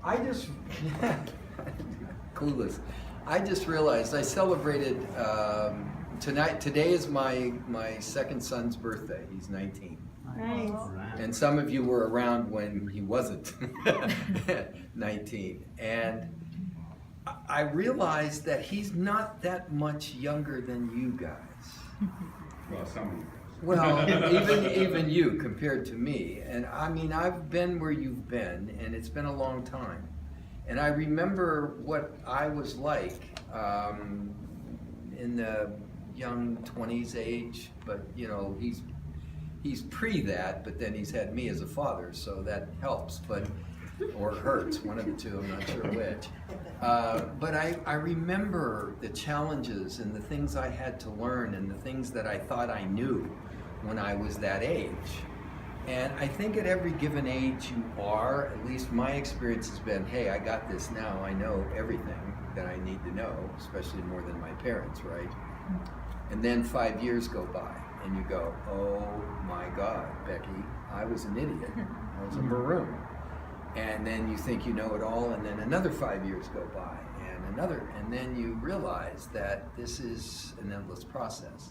I just, clueless. I just realized I celebrated, today is my second son's birthday. He's 19. Nice. And some of you were around when he wasn't 19. And I realized that he's not that much younger than you guys. Well, some of you guys. Well, even you compared to me. And I mean, I've been where you've been, and it's been a long time. And I remember what I was like in the young 20s age, but you know, he's pre that, but then he's had me as a father, so that helps, or hurts, one of the two, I'm not sure which. But I remember the challenges and the things I had to learn and the things that I thought I knew when I was that age. And I think at every given age you are, at least my experience has been, hey, I got this now, I know everything that I need to know, especially more than my parents, right? And then 5 years go by. And you go, oh my God, Becky, I was an idiot. I was a maroon. And then you think you know it all, and then another 5 years go by, and another, and then you realize that this is an endless process.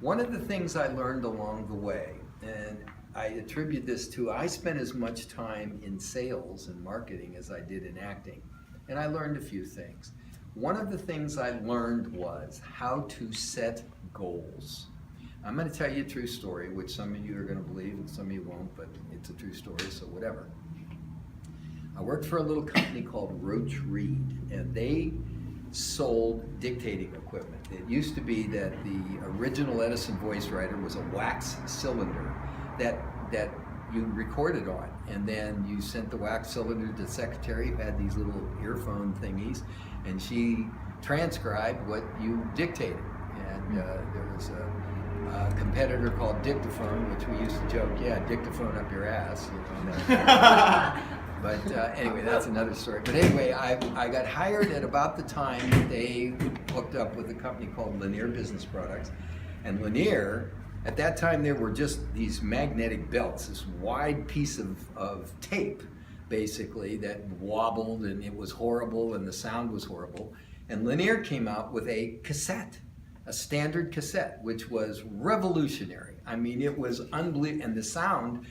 One of the things I learned along the way, and I attribute this to, I spent as much time in sales and marketing as I did in acting, and I learned a few things. One of the things I learned was how to set goals. I'm going to tell you a true story, which some of you are going to believe and some of you won't, but it's a true story, so whatever. I worked for a little company called Roach Reed, and they sold dictating equipment. It used to be that the original Edison voice writer was a wax cylinder that you recorded on, and then you sent the wax cylinder to the secretary who had these little earphone thingies, and she transcribed what you dictated. And there was a competitor called dictaphone, which we used to joke, yeah, dictaphone up your ass, you know. But anyway, that's another story. But anyway, I got hired at about the time that they hooked up with a company called Lanier Business Products. And Lanier, at that time, there were just these magnetic belts, this wide piece of tape, basically, that wobbled, and it was horrible, and the sound was horrible. And Lanier came out with a cassette, a standard cassette, which was revolutionary. I mean, it was unbelievable, and the sound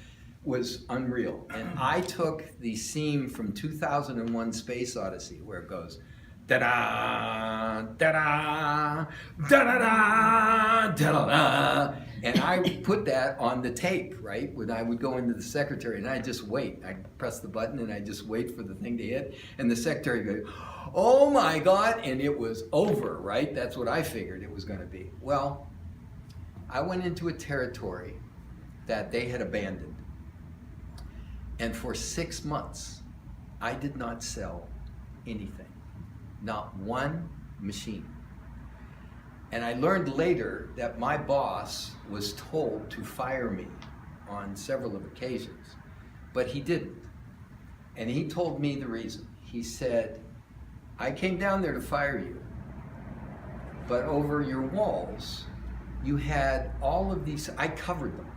was unreal. And I took the theme from 2001 Space Odyssey, where it goes, da-da, da-da, da-da-da, da-da-da, and I put that on the tape, right? When I would go into the secretary, and I'd just wait. I'd press the button, and I'd just wait for the thing to hit, and the secretary would go, oh my God, and it was over, right? That's what I figured it was going to be. Well, I went into a territory that they had abandoned. And for 6 months, I did not sell anything, not one machine. And I learned later that my boss was told to fire me on several of occasions, but he didn't. And he told me the reason. He said, I came down there to fire you, but over your walls, you had all of these, I covered them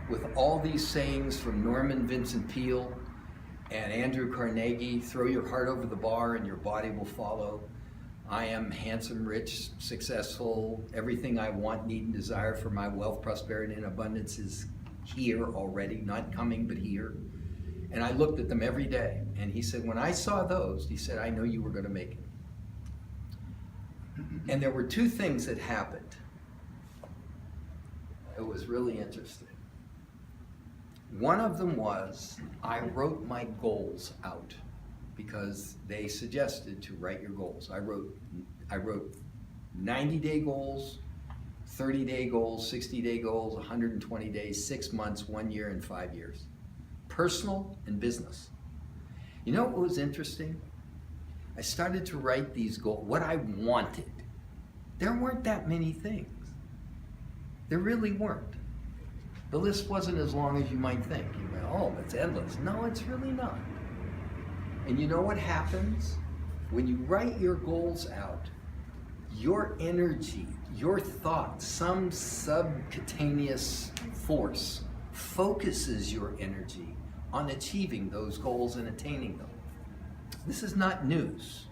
with all these sayings from Norman Vincent Peale and Andrew Carnegie, throw your heart over the bar and your body will follow. I am handsome, rich, successful, everything I want, need, and desire for my wealth, prosperity, and abundance is here already, not coming, but here. And I looked at them every day, and he said, when I saw those, he said, I know you were going to make it. And there were two things that happened. It was really interesting. One of them was, I wrote my goals out because they suggested to write your goals. I wrote 90-day goals, 30-day goals, 60-day goals, 120 days, 6 months, 1 year, and 5 years. Personal and business. You know what was interesting? I started to write these goals, what I wanted. There weren't that many things. There really weren't. The list wasn't as long as you might think. You go, oh, it's endless. No, it's really not. And you know what happens? When you write your goals out, your energy, your thoughts, some subcutaneous force focuses your energy on achieving those goals and attaining them. This is not news.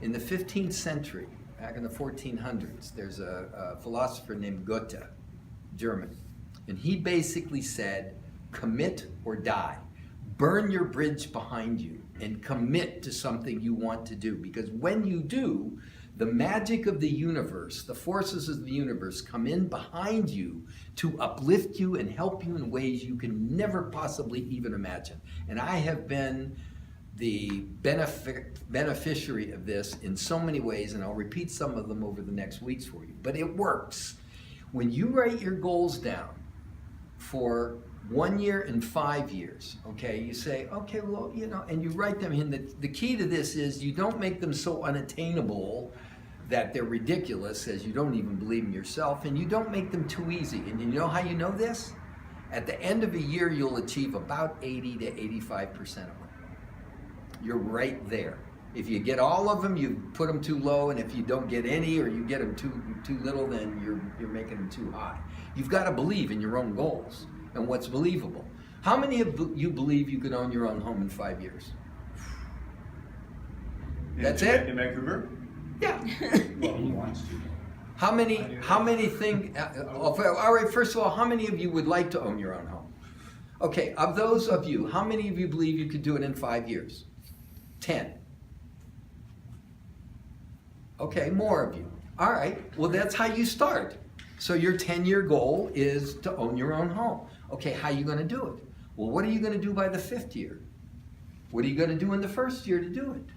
In the 15th century, back in the 1400s, there's a philosopher named Goethe, German, and he basically said, commit or die. Burn your bridge behind you and commit to something you want to do, because when you do, the magic of the universe, the forces of the universe come in behind you to uplift you and help you in ways you can never possibly even imagine. And I have been the beneficiary of this in so many ways, and I'll repeat some of them over the next weeks for you. But it works. When you write your goals down for 1 year and 5 years, okay, you say, okay, well, you know, and you write them in. The key to this is you don't make them so unattainable that they're ridiculous, as you don't even believe in yourself, and you don't make them too easy. And you know how you know this? At the end of a year, you'll achieve about 80 to 85% of them. You're right there. If you get all of them, you put them too low, and if you don't get any, or you get them too little, then you're making them too high. You've got to believe in your own goals and what's believable. How many of you believe you could own your own home in 5 years? That's it? In Vancouver? Yeah. Well, who wants to? How many think, all right, first of all, how many of you would like to own your own home? Okay, of those of you, how many of you believe you could do it in 5 years? 10. Okay, more of you. All right, well, that's how you start. So your 10-year goal is to own your own home. Okay, how are you going to do it? Well, what are you going to do by the 5th year? What are you going to do in the 1st year to do it?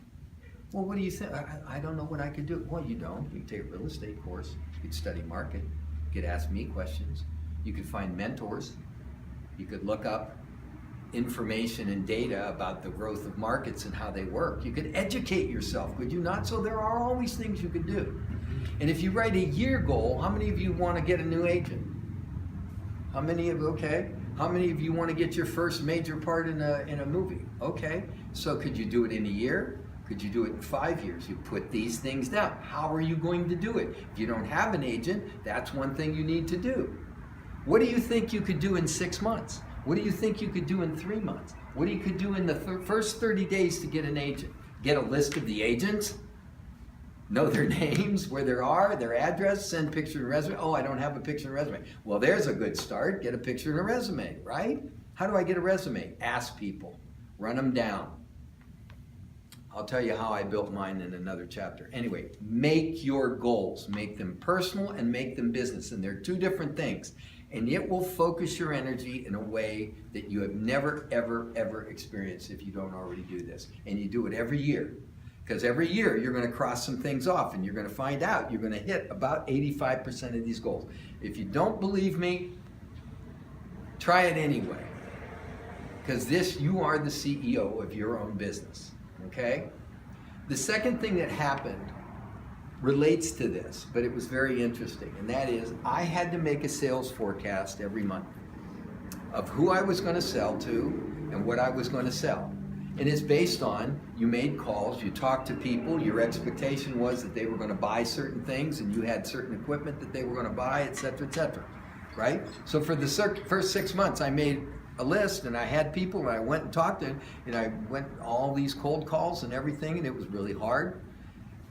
Well, what do you think? I don't know what I could do. Well, you don't. You can take a real estate course. You could study market. You could ask me questions. You could find mentors. You could look up information and data about the growth of markets and how they work. You could educate yourself, could you not? So there are always things you could do. And if you write a year goal, how many of you want to get a new agent? How many of, okay. How many of you want to get your first major part in a movie? Okay. So could you do it in a year? Could you do it in 5 years? You put these things down. How are you going to do it? If you don't have an agent, that's one thing you need to do. What do you think you could do in 6 months? What do you think you could do in 3 months? What do you could do in the first 30 days to get an agent? Get a list of the agents, know their names, where they are, their address, send picture and resume. Oh, I don't have a picture and resume. Well, there's a good start. Get a picture and a resume, right? How do I get a resume? Ask people. Run them down. I'll tell you how I built mine in another chapter. Anyway, make your goals. Make them personal and make them business. And they're two different things. And it will focus your energy in a way that you have never, ever, ever experienced if you don't already do this. And you do it every year. Because every year you're going to cross some things off and you're going to find out you're going to hit about 85% of these goals. If you don't believe me, try it anyway. Because you are the CEO of your own business. Okay? The second thing that happened relates to this, but it was very interesting, and that is I had to make a sales forecast every month of who I was going to sell to and what I was going to sell. And it's based on, you made calls, you talked to people, your expectation was that they were going to buy certain things and you had certain equipment that they were going to buy, et cetera, right? So for the first 6 months, I made a list and I had people and I went and talked to them and I went all these cold calls and everything, and it was really hard,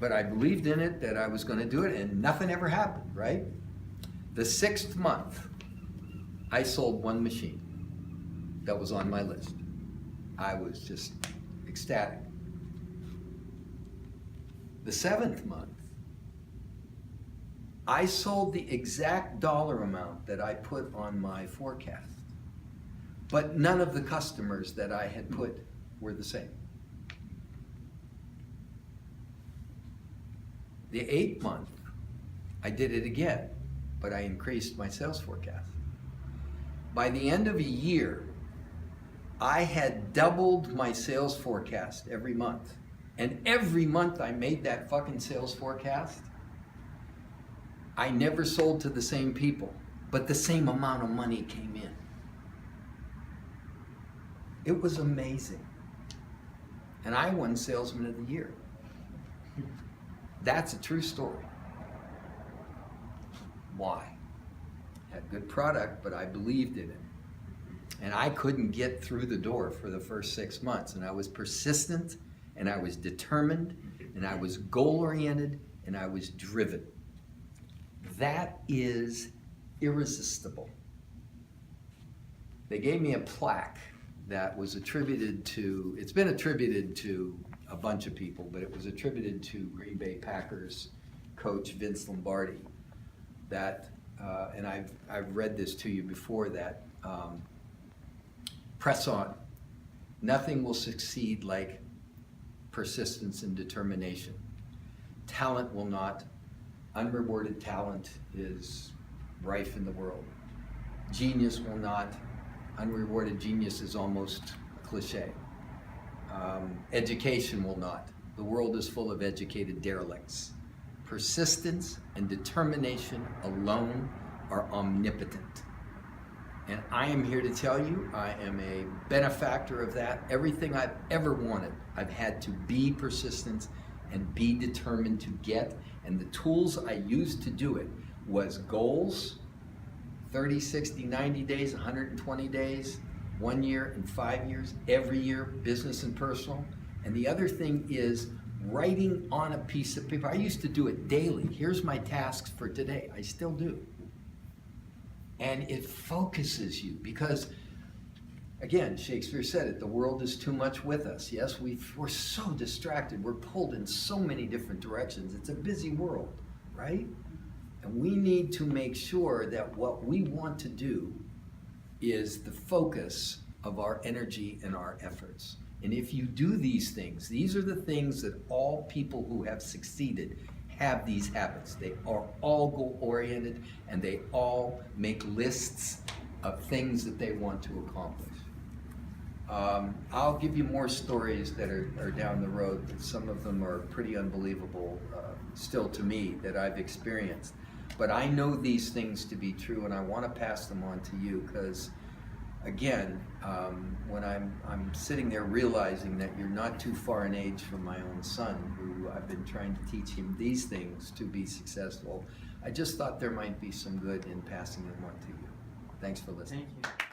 but I believed in it that I was going to do it, and nothing ever happened, right? The 6th month, I sold 1 machine that was on my list. I was just ecstatic. The 7th month, I sold the exact dollar amount that I put on my forecast, but none of the customers that I had put were the same. The 8th month, I did it again, but I increased my sales forecast. By the end of a year, I had doubled my sales forecast every month. And every month I made that fucking sales forecast, I never sold to the same people, but the same amount of money came in. It was amazing. And I won Salesman of the Year. That's a true story. Why? Had good product, but I believed in it. And I couldn't get through the door for the first 6 months, and I was persistent and I was determined, and I was goal-oriented, and I was driven. That is irresistible. They gave me a plaque that was attributed to, it's been attributed to a bunch of people, but it was attributed to Green Bay Packers coach Vince Lombardi. That, and I've read this to you before, that press on. Nothing will succeed like persistence and determination. Talent will not. Unrewarded talent is rife in the world. Genius will not. Unrewarded genius is almost a cliche. Education will not. The world is full of educated derelicts. Persistence and determination alone are omnipotent. And I am here to tell you, I am a benefactor of that. Everything I've ever wanted, I've had to be persistent and be determined to get. And the tools I used to do it was goals, 30, 60, 90 days, 120 days, 1 year and 5 years, every year, business and personal. And the other thing is writing on a piece of paper. I used to do it daily. Here's my tasks for today. I still do. And it focuses you because, again, Shakespeare said it, the world is too much with us. Yes, we're so distracted. We're pulled in so many different directions. It's a busy world, right? And we need to make sure that what we want to do is the focus of our energy and our efforts. And if you do these things, these are the things that all people who have succeeded have these habits. They are all goal-oriented, and they all make lists of things that they want to accomplish. I'll give you more stories that are down the road, but some of them are pretty unbelievable still to me that I've experienced. But I know these things to be true, and I want to pass them on to you because, again, when I'm sitting there realizing that you're not too far in age from my own son, who I've been trying to teach him these things to be successful, I just thought there might be some good in passing them on to you. Thanks for listening. Thank you.